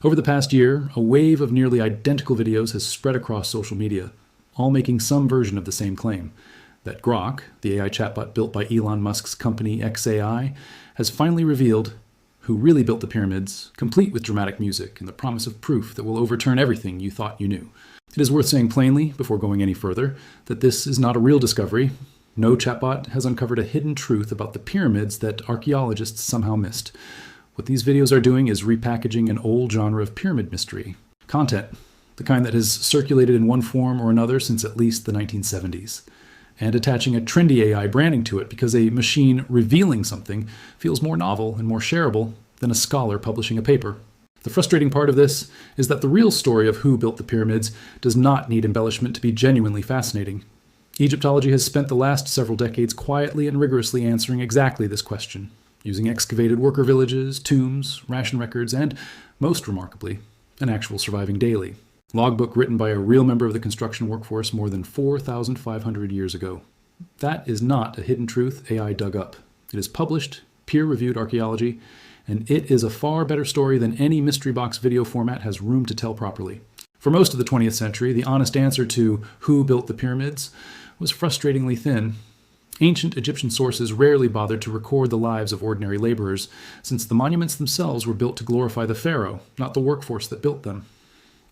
Over the past year, a wave of nearly identical videos has spread across social media, all making some version of the same claim, that Grok, the AI chatbot built by Elon Musk's company XAI, has finally revealed who really built the pyramids, complete with dramatic music and the promise of proof that will overturn everything you thought you knew. It is worth saying plainly, before going any further, that this is not a real discovery. No chatbot has uncovered a hidden truth about the pyramids that archaeologists somehow missed. What these videos are doing is repackaging an old genre of pyramid mystery. Content, the kind that has circulated in one form or another since at least the 1970s. And attaching a trendy AI branding to it because a machine revealing something feels more novel and more shareable than a scholar publishing a paper. The frustrating part of this is that the real story of who built the pyramids does not need embellishment to be genuinely fascinating. Egyptology has spent the last several decades quietly and rigorously answering exactly this question, using excavated worker villages, tombs, ration records, and, most remarkably, an actual surviving daily. Logbook written by a real member of the construction workforce more than 4,500 years ago. That is not a hidden truth AI dug up. It is published, peer-reviewed archaeology, and it is a far better story than any mystery box video format has room to tell properly. For most of the 20th century, the honest answer to who built the pyramids was frustratingly thin. Ancient Egyptian sources rarely bothered to record the lives of ordinary laborers, since the monuments themselves were built to glorify the pharaoh, not the workforce that built them.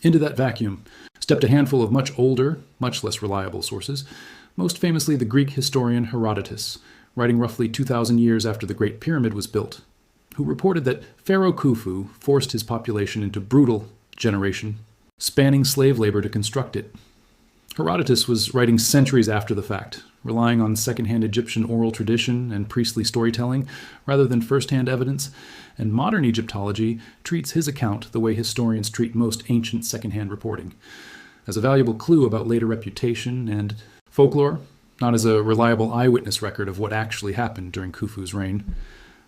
Into that vacuum stepped a handful of much older, much less reliable sources, most famously the Greek historian Herodotus, writing roughly 2,000 years after the Great Pyramid was built, who reported that Pharaoh Khufu forced his population into brutal generation, spanning slave labor to construct it. Herodotus was writing centuries after the fact, relying on second-hand Egyptian oral tradition and priestly storytelling rather than first-hand evidence, and modern Egyptology treats his account the way historians treat most ancient second-hand reporting, as a valuable clue about later reputation and folklore, not as a reliable eyewitness record of what actually happened during Khufu's reign.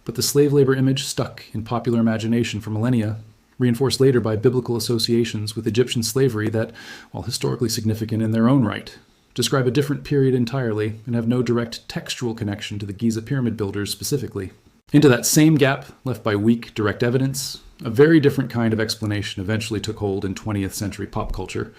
But the slave labor image stuck in popular imagination for millennia, reinforced later by biblical associations with Egyptian slavery that, while historically significant in their own right, describe a different period entirely and have no direct textual connection to the Giza pyramid builders specifically. Into that same gap, left by weak direct evidence, a very different kind of explanation eventually took hold in 20th century pop culture.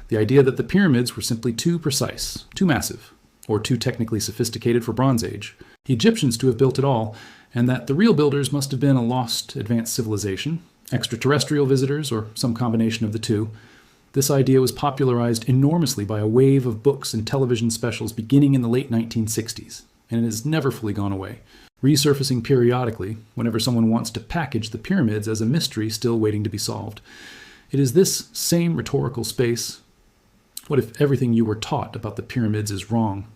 The idea that the pyramids were simply too precise, too massive, or too technically sophisticated for Bronze Age, the Egyptians to have built it all, and that the real builders must have been a lost advanced civilization, extraterrestrial visitors, or some combination of the two. This idea was popularized enormously by a wave of books and television specials beginning in the late 1960s, and it has never fully gone away, resurfacing periodically whenever someone wants to package the pyramids as a mystery still waiting to be solved. It is this same rhetorical space, what if everything you were taught about the pyramids is wrong,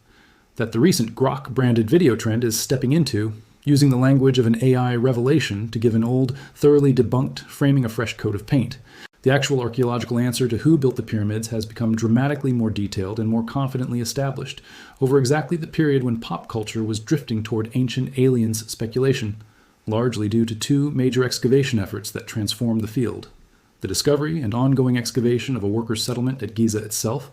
that the recent Grok-branded video trend is stepping into, using the language of an AI revelation to give an old, thoroughly debunked framing a fresh coat of paint. The actual archaeological answer to who built the pyramids has become dramatically more detailed and more confidently established over exactly the period when pop culture was drifting toward ancient aliens speculation, largely due to two major excavation efforts that transformed the field: the discovery and ongoing excavation of a workers' settlement at Giza itself,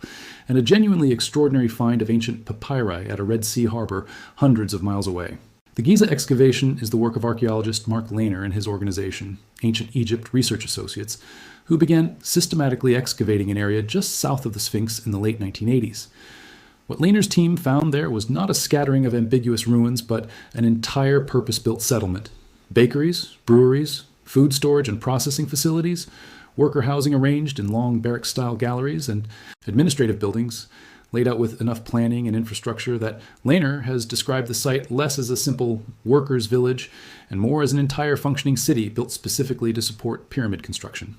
and a genuinely extraordinary find of ancient papyri at a Red Sea harbor hundreds of miles away. The Giza excavation is the work of archaeologist Mark Lehner and his organization, Ancient Egypt Research Associates, who began systematically excavating an area just south of the Sphinx in the late 1980s. What Lehner's team found there was not a scattering of ambiguous ruins, but an entire purpose-built settlement. Bakeries, breweries, food storage and processing facilities, worker housing arranged in long barrack-style galleries, and administrative buildings laid out with enough planning and infrastructure that Lehner has described the site less as a simple workers' village and more as an entire functioning city built specifically to support pyramid construction.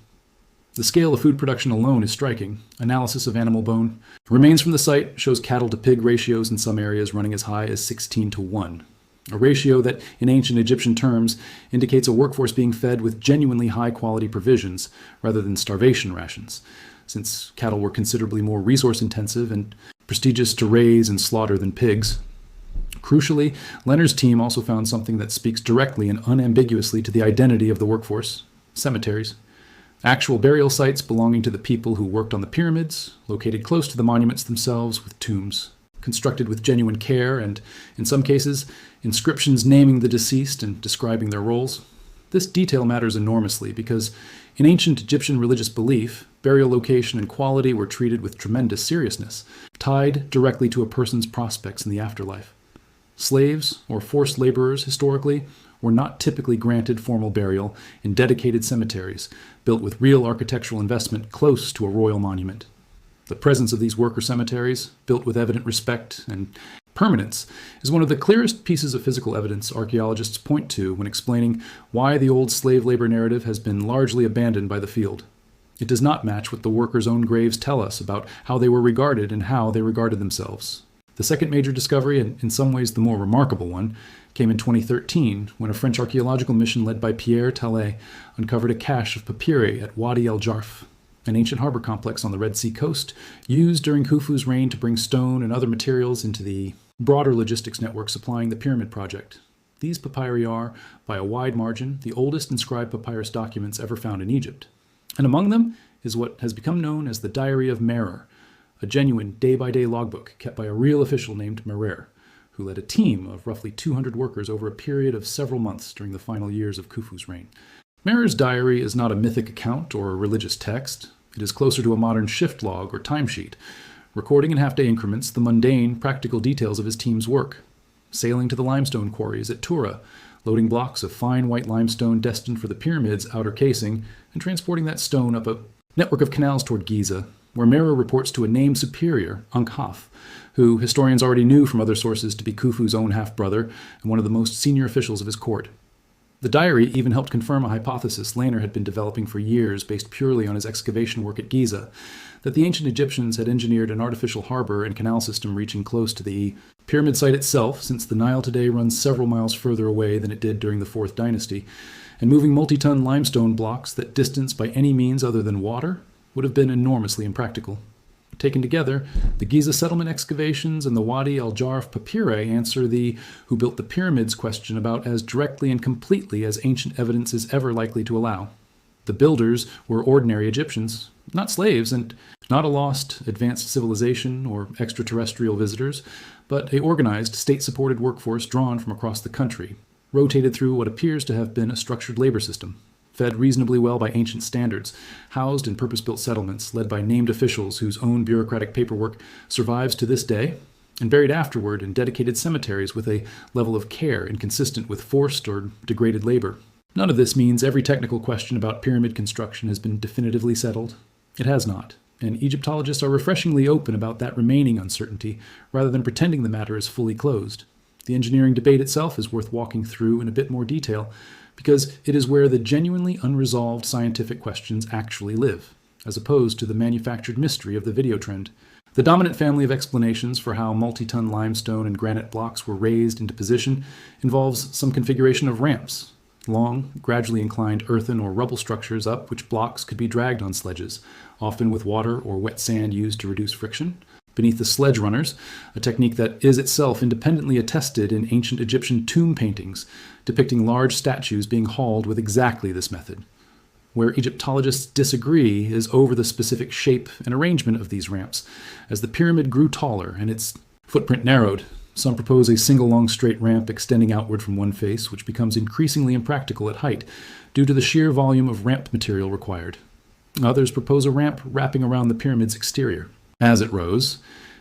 The scale of food production alone is striking. Analysis of animal bone remains from the site shows cattle-to-pig ratios in some areas running as high as 16:1, a ratio that, in ancient Egyptian terms, indicates a workforce being fed with genuinely high-quality provisions rather than starvation rations, since cattle were considerably more resource-intensive and prestigious to raise and slaughter than pigs. Crucially, Lehner's team also found something that speaks directly and unambiguously to the identity of the workforce: cemeteries. Actual burial sites belonging to the people who worked on the pyramids, located close to the monuments themselves with tombs, constructed with genuine care and, in some cases, inscriptions naming the deceased and describing their roles. This detail matters enormously because in ancient Egyptian religious belief, burial location and quality were treated with tremendous seriousness, tied directly to a person's prospects in the afterlife. Slaves, or forced laborers historically, were not typically granted formal burial in dedicated cemeteries built with real architectural investment close to a royal monument. The presence of these worker cemeteries, built with evident respect and permanence, is one of the clearest pieces of physical evidence archaeologists point to when explaining why the old slave labor narrative has been largely abandoned by the field. It does not match what the workers' own graves tell us about how they were regarded and how they regarded themselves. The second major discovery, and in some ways the more remarkable one, came in 2013 when a French archaeological mission led by Pierre Tallet uncovered a cache of papyri at Wadi el-Jarf, an ancient harbor complex on the Red Sea coast, used during Khufu's reign to bring stone and other materials into the broader logistics network supplying the pyramid project. These papyri are, by a wide margin, the oldest inscribed papyrus documents ever found in Egypt. And among them is what has become known as the Diary of Merer, a genuine day-by-day logbook kept by a real official named Merer, who led a team of roughly 200 workers over a period of several months during the final years of Khufu's reign. Merer's diary is not a mythic account or a religious text. It is closer to a modern shift log or timesheet, recording in half-day increments the mundane, practical details of his team's work. Sailing to the limestone quarries at Tura, loading blocks of fine white limestone destined for the pyramid's outer casing, and transporting that stone up a network of canals toward Giza, where Merer reports to a named superior, Ankhaf, who historians already knew from other sources to be Khufu's own half-brother and one of the most senior officials of his court. The diary even helped confirm a hypothesis Laner had been developing for years based purely on his excavation work at Giza, that the ancient Egyptians had engineered an artificial harbor and canal system reaching close to the pyramid site itself, since the Nile today runs several miles further away than it did during the 4th dynasty, and moving multi-ton limestone blocks that distance by any means other than water would have been enormously impractical. Taken together, the Giza settlement excavations and the Wadi el-Jarf papyri answer the who built the pyramids question about as directly and completely as ancient evidence is ever likely to allow. The builders were ordinary Egyptians, not slaves, and not a lost advanced civilization or extraterrestrial visitors, but an organized, state-supported workforce drawn from across the country, rotated through what appears to have been a structured labor system, fed reasonably well by ancient standards, housed in purpose-built settlements led by named officials whose own bureaucratic paperwork survives to this day, and buried afterward in dedicated cemeteries with a level of care inconsistent with forced or degraded labor. None of this means every technical question about pyramid construction has been definitively settled. It has not, and Egyptologists are refreshingly open about that remaining uncertainty rather than pretending the matter is fully closed. The engineering debate itself is worth walking through in a bit more detail, because it is where the genuinely unresolved scientific questions actually live, as opposed to the manufactured mystery of the video trend. The dominant family of explanations for how multi-ton limestone and granite blocks were raised into position involves some configuration of ramps, long, gradually inclined earthen or rubble structures up which blocks could be dragged on sledges, often with water or wet sand used to reduce friction, beneath the sledge runners, a technique that is itself independently attested in ancient Egyptian tomb paintings, depicting large statues being hauled with exactly this method. Where Egyptologists disagree is over the specific shape and arrangement of these ramps. As the pyramid grew taller and its footprint narrowed, some propose a single long straight ramp extending outward from one face, which becomes increasingly impractical at height due to the sheer volume of ramp material required. Others propose a ramp wrapping around the pyramid's exterior as it rose,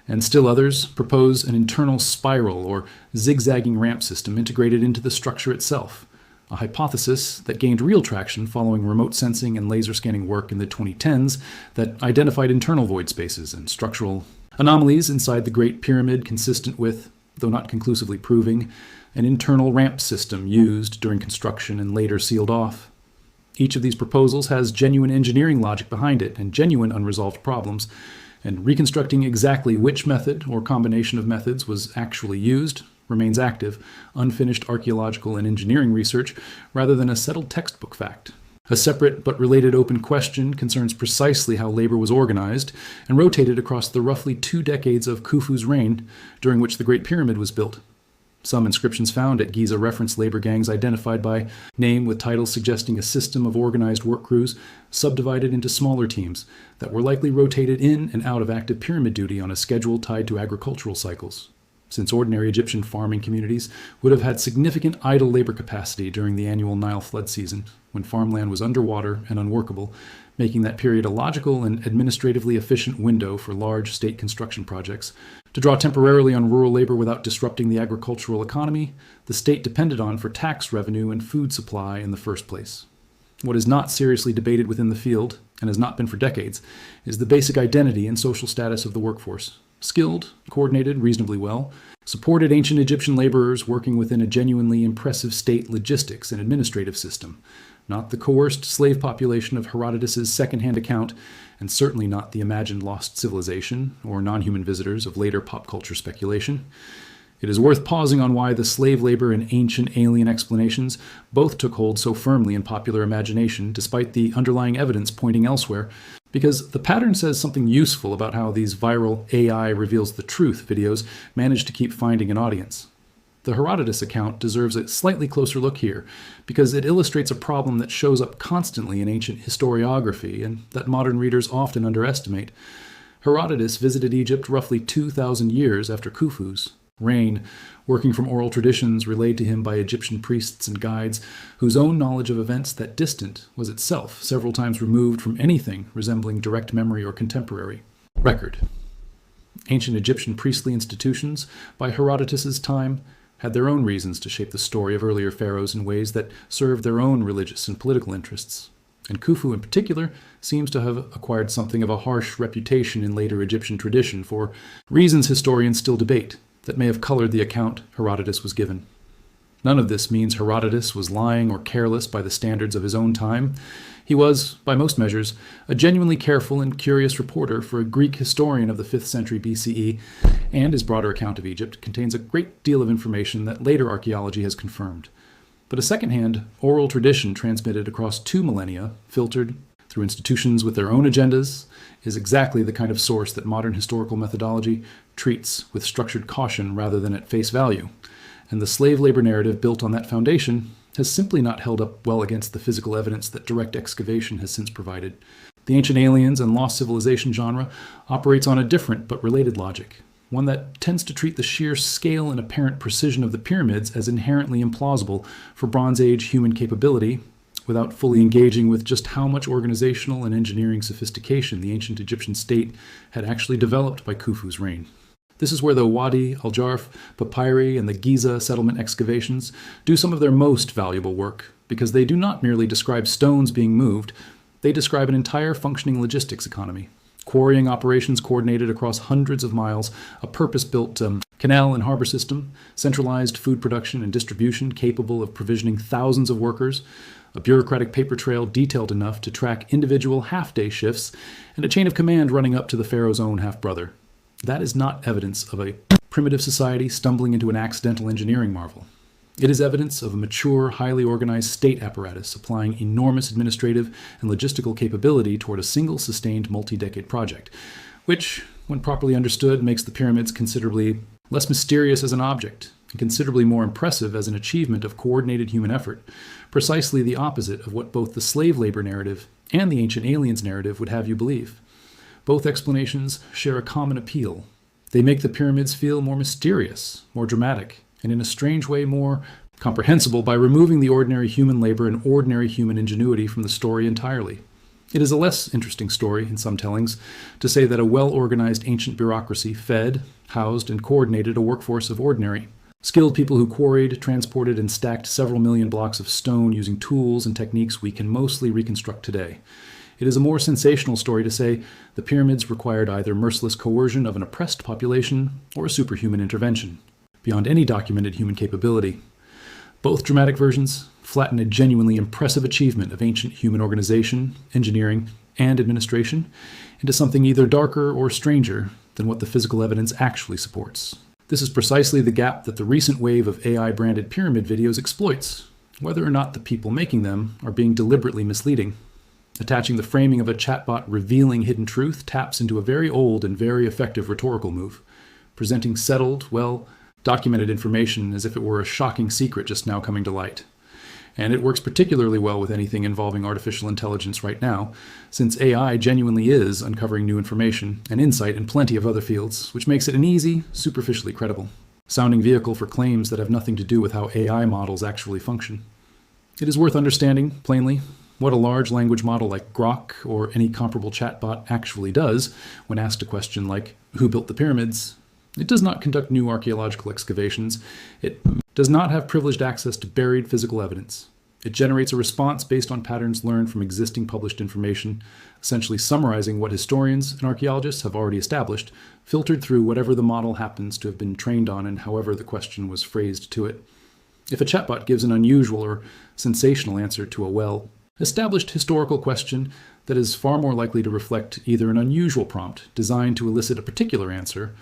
and still others propose an internal spiral or zigzagging ramp system integrated into the structure itself, a hypothesis that gained real traction following remote sensing and laser scanning work in the 2010s that identified internal void spaces and structural anomalies inside the Great Pyramid consistent with, though not conclusively proving, an internal ramp system used during construction and later sealed off. Each of these proposals has genuine engineering logic behind it and genuine unresolved problems, and reconstructing exactly which method or combination of methods was actually used remains active, unfinished archaeological and engineering research rather than a settled textbook fact. A separate but related open question concerns precisely how labor was organized and rotated across the roughly 2 decades of Khufu's reign, during which the Great Pyramid was built. Some inscriptions found at Giza reference labor gangs identified by name with titles suggesting a system of organized work crews subdivided into smaller teams that were likely rotated in and out of active pyramid duty on a schedule tied to agricultural cycles. since ordinary Egyptian farming communities would have had significant idle labor capacity during the annual Nile flood season, when farmland was underwater and unworkable, making that period a logical and administratively efficient window for large state construction projects. To draw temporarily on rural labor without disrupting the agricultural economy, the state depended on for tax revenue and food supply in the first place. What is not seriously debated within the field, and has not been for decades, is the basic identity and social status of the workforce. Skilled, coordinated reasonably well, supported ancient Egyptian laborers working within a genuinely impressive state logistics and administrative system, not the coerced slave population of Herodotus's second-hand account, and certainly not the imagined lost civilization or non-human visitors of later pop culture speculation. It is worth pausing on why the slave labor and ancient alien explanations both took hold so firmly in popular imagination despite the underlying evidence pointing elsewhere, because the pattern says something useful about how these viral AI reveals the truth videos manage to keep finding an audience. The Herodotus account deserves a slightly closer look here, because it illustrates a problem that shows up constantly in ancient historiography and that modern readers often underestimate. Herodotus visited Egypt roughly 2,000 years after Khufu's reign, working from oral traditions relayed to him by Egyptian priests and guides, whose own knowledge of events that distant was itself several times removed from anything resembling direct memory or contemporary record. Ancient Egyptian priestly institutions, by Herodotus's time, had their own reasons to shape the story of earlier pharaohs in ways that served their own religious and political interests. And Khufu in particular seems to have acquired something of a harsh reputation in later Egyptian tradition for reasons historians still debate that may have colored the account Herodotus was given. None of this means Herodotus was lying or careless by the standards of his own time. He was, by most measures, a genuinely careful and curious reporter for a Greek historian of the 5th century BCE, and his broader account of Egypt contains a great deal of information that later archaeology has confirmed. But a second-hand, oral tradition transmitted across 2 millennia, filtered through institutions with their own agendas, is exactly the kind of source that modern historical methodology treats with structured caution rather than at face value. And the slave labor narrative built on that foundation has simply not held up well against the physical evidence that direct excavation has since provided. The ancient aliens and lost civilization genre operates on a different but related logic, one that tends to treat the sheer scale and apparent precision of the pyramids as inherently implausible for Bronze Age human capability, without fully engaging with just how much organizational and engineering sophistication the ancient Egyptian state had actually developed by Khufu's reign. This is where the Wadi, Al-Jarf, papyri, and the Giza settlement excavations do some of their most valuable work, because they do not merely describe stones being moved, they describe an entire functioning logistics economy. Quarrying operations coordinated across hundreds of miles, a purpose-built canal and harbor system, centralized food production and distribution capable of provisioning thousands of workers, a bureaucratic paper trail detailed enough to track individual half-day shifts, and a chain of command running up to the pharaoh's own half-brother. That is not evidence of a primitive society stumbling into an accidental engineering marvel. It is evidence of a mature, highly organized state apparatus applying enormous administrative and logistical capability toward a single sustained multi-decade project, which, when properly understood, makes the pyramids considerably less mysterious as an object and considerably more impressive as an achievement of coordinated human effort, precisely the opposite of what both the slave labor narrative and the ancient aliens narrative would have you believe. Both explanations share a common appeal. They make the pyramids feel more mysterious, more dramatic, and in a strange way more comprehensible by removing the ordinary human labor and ordinary human ingenuity from the story entirely. It is a less interesting story, in some tellings, to say that a well-organized ancient bureaucracy fed, housed, and coordinated a workforce of ordinary, skilled people who quarried, transported, and stacked several million blocks of stone using tools and techniques we can mostly reconstruct today. It is a more sensational story to say the pyramids required either merciless coercion of an oppressed population or a superhuman intervention, beyond any documented human capability. Both dramatic versions flatten a genuinely impressive achievement of ancient human organization, engineering, and administration into something either darker or stranger than what the physical evidence actually supports. This is precisely the gap that the recent wave of AI-branded pyramid videos exploits, whether or not the people making them are being deliberately misleading. Attaching the framing of a chatbot revealing hidden truth taps into a very old and very effective rhetorical move, presenting settled, documented information as if it were a shocking secret just now coming to light. And it works particularly well with anything involving artificial intelligence right now, since AI genuinely is uncovering new information and insight in plenty of other fields, which makes it an easy, superficially credible. sounding vehicle for claims that have nothing to do with how AI models actually function. It is worth understanding, plainly, what a large language model like Grok or any comparable chatbot actually does when asked a question like, who built the pyramids? It does not conduct new archaeological excavations. It does not have privileged access to buried physical evidence. It generates a response based on patterns learned from existing published information, essentially summarizing what historians and archaeologists have already established, filtered through whatever the model happens to have been trained on and however the question was phrased to it. If a chatbot gives an unusual or sensational answer to a well-established historical question that is far more likely to reflect either an unusual prompt designed to elicit a particular answer,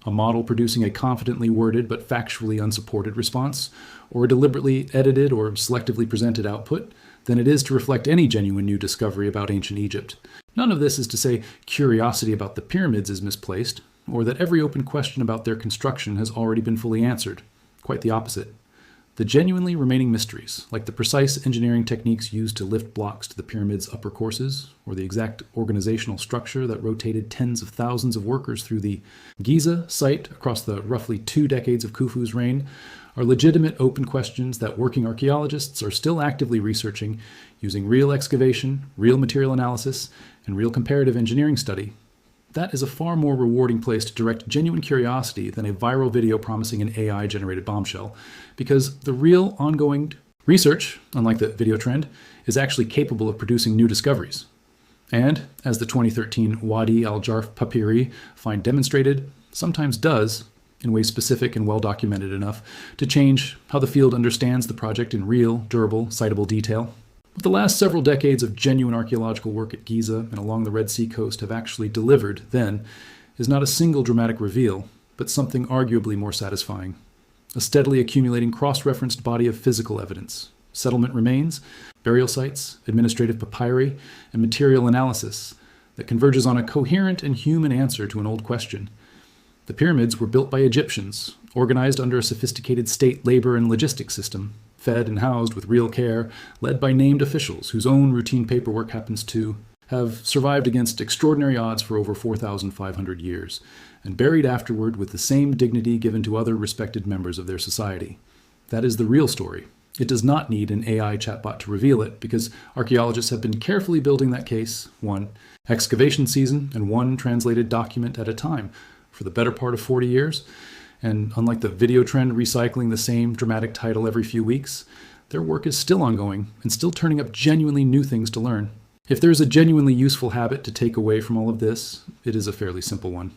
a model producing a confidently worded but factually unsupported response, or a deliberately edited or selectively presented output, than it is to reflect any genuine new discovery about ancient Egypt. None of this is to say curiosity about the pyramids is misplaced, or that every open question about their construction has already been fully answered. Quite the opposite. The genuinely remaining mysteries, like the precise engineering techniques used to lift blocks to the pyramid's upper courses, or the exact organizational structure that rotated tens of thousands of workers through the Giza site across the roughly 2 decades of Khufu's reign, are legitimate open questions that working archaeologists are still actively researching using real excavation, real material analysis, and real comparative engineering study. That is a far more rewarding place to direct genuine curiosity than a viral video promising an AI-generated bombshell, because the real ongoing research, unlike the video trend, is actually capable of producing new discoveries. And, as the 2013 Wadi al-Jarf papyri find demonstrated, sometimes does, in ways specific and well-documented enough, to change how the field understands the project in real, durable, citable detail. What the last several decades of genuine archaeological work at Giza and along the Red Sea coast have actually delivered, then, is not a single dramatic reveal, but something arguably more satisfying. A steadily accumulating cross-referenced body of physical evidence, settlement remains, burial sites, administrative papyri, and material analysis that converges on a coherent and human answer to an old question. The pyramids were built by Egyptians, organized under a sophisticated state labor and logistics system, fed and housed with real care, led by named officials whose own routine paperwork happens to have survived against extraordinary odds for over 4,500 years, and buried afterward with the same dignity given to other respected members of their society. That is the real story. It does not need an AI chatbot to reveal it, because archaeologists have been carefully building that case, one excavation season and one translated document at a time, for the better part of 40 years. And unlike the video trend recycling the same dramatic title every few weeks, their work is still ongoing and still turning up genuinely new things to learn. If there is a genuinely useful habit to take away from all of this, it is a fairly simple one.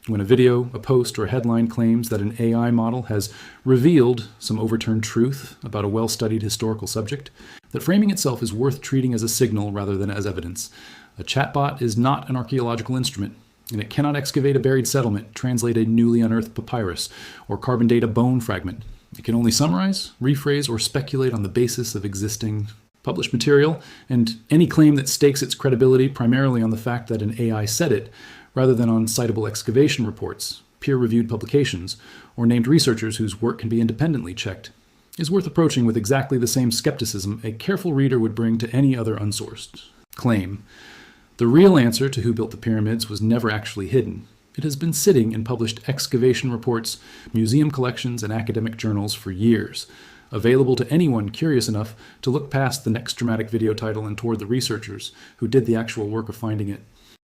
When a video, a post, or a headline claims that an AI model has revealed some overturned truth about a well-studied historical subject, that framing itself is worth treating as a signal rather than as evidence. A chatbot is not an archaeological instrument, and it cannot excavate a buried settlement, translate a newly unearthed papyrus, or carbon date a bone fragment. It can only summarize, rephrase, or speculate on the basis of existing published material, and any claim that stakes its credibility primarily on the fact that an AI said it, rather than on citable excavation reports, peer-reviewed publications, or named researchers whose work can be independently checked, is worth approaching with exactly the same skepticism a careful reader would bring to any other unsourced claim. The real answer to who built the pyramids was never actually hidden. It has been sitting in published excavation reports, museum collections, and academic journals for years, available to anyone curious enough to look past the next dramatic video title and toward the researchers who did the actual work of finding it.